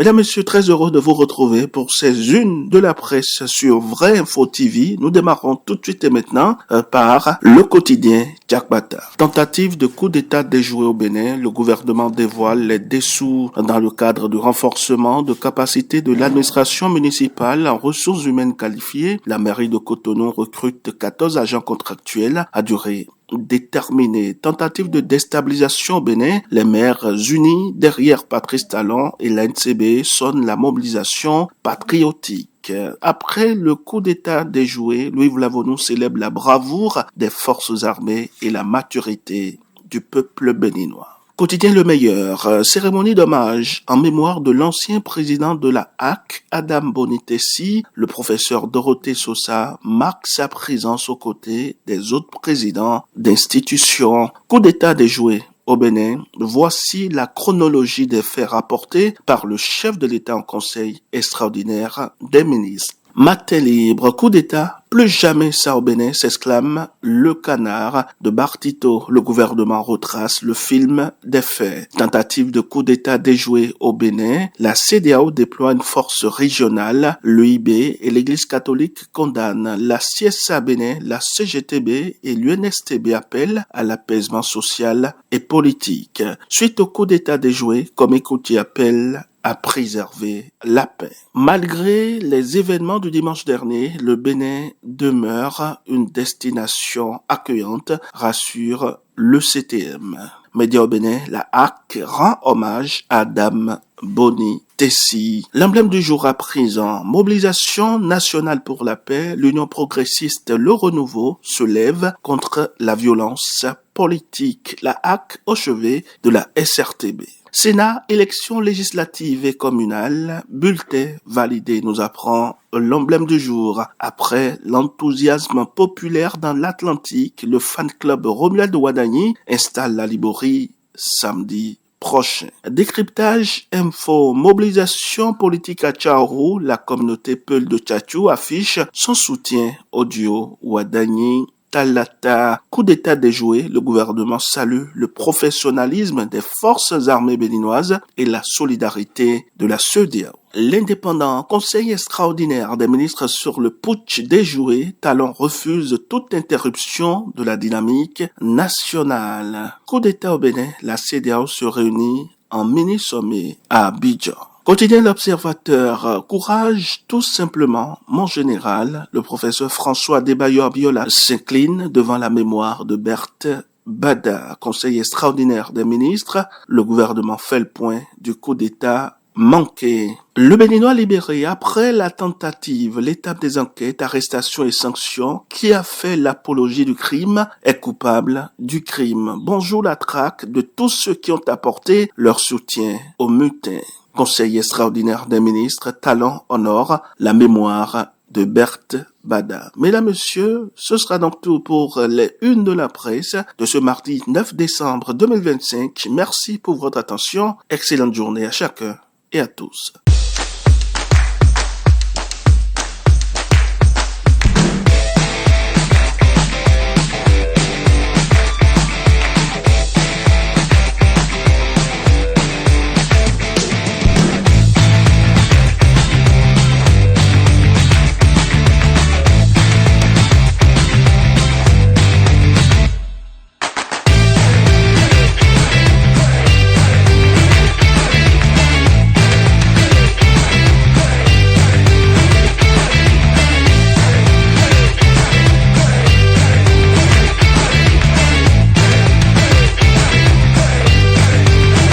Mesdames, Messieurs, très heureux de vous retrouver pour ces unes de la presse sur Vrai Info TV. Nous démarrons tout de suite et maintenant par le quotidien Jack Bata. Tentative de coup d'État déjouée au Bénin, le gouvernement dévoile les dessous dans le cadre du renforcement de capacité de l'administration municipale en ressources humaines qualifiées. La mairie de Cotonou recrute 14 agents contractuels à durée déterminée. Tentative de déstabilisation au Bénin, les maires unis derrière Patrice Talon et l'ANCB sonnent la mobilisation patriotique. Après le coup d'État déjoué, Louis Vlavonou célèbre la bravoure des forces armées et la maturité du peuple béninois. Quotidien Le Meilleur, cérémonie d'hommage en mémoire de l'ancien président de la HAC, Adam Bonitessi. Le professeur Dorothée Sosa marque sa présence aux côtés des autres présidents d'institutions. Coup d'État déjoué au Bénin, voici la chronologie des faits rapportés par le chef de l'État en conseil extraordinaire des ministres. Matin libre, coup d'État, plus jamais ça au Bénin, s'exclame le canard de Bartito. Le gouvernement retrace le film des faits. Tentative de coup d'État déjouée au Bénin, la CEDEAO déploie une force régionale, l'UIB et l'Église catholique condamnent. La CSA Bénin, la CGTB et l'UNSTB appellent à l'apaisement social et politique. Suite au coup d'État déjoué, Komikoutié appelle à préserver la paix. Malgré les événements du dimanche dernier, le Bénin demeure une destination accueillante, rassure le CTM. Média au Bénin, la HAC rend hommage à Adam Bonitessi. L'emblème du jour à présent, mobilisation nationale pour la paix, l'Union progressiste Le Renouveau se lève contre la violence politique. La HAC au chevet de la SRTB. Sénat, élections législatives et communales, bulletin validé, nous apprend l'emblème du jour. Après l'enthousiasme populaire dans l'Atlantique, le fan club Romuald Ouadani installe la Liborie samedi prochain. Décryptage info, mobilisation politique à Tchaourou, la communauté Peul de Tchatchou affiche son soutien au duo Ouadani Talata. Coup d'État déjoué, le gouvernement salue le professionnalisme des forces armées béninoises et la solidarité de la CEDEAO. L'indépendant conseil extraordinaire des ministres sur le putsch déjoué, Talon refuse toute interruption de la dynamique nationale. Coup d'État au Bénin, la CEDEAO se réunit en mini-sommet à Abidjan. Quotidien L'Observateur, courage tout simplement, mon général, le professeur François Debayor-Biola s'incline devant la mémoire de Berthe Bada, conseil extraordinaire des ministres. Le gouvernement fait le point du coup d'État manqué. Le Béninois libéré après la tentative, l'étape des enquêtes, arrestations et sanctions, qui a fait l'apologie du crime est coupable du crime. Bonjour la traque de tous ceux qui ont apporté leur soutien aux mutins. Conseil extraordinaire des ministres, Talon honore la mémoire de Berthe Bada. Mesdames, Messieurs, ce sera donc tout pour les unes de la presse de ce mardi 9 décembre 2025. Merci pour votre attention. Excellente journée à chacun et à tous.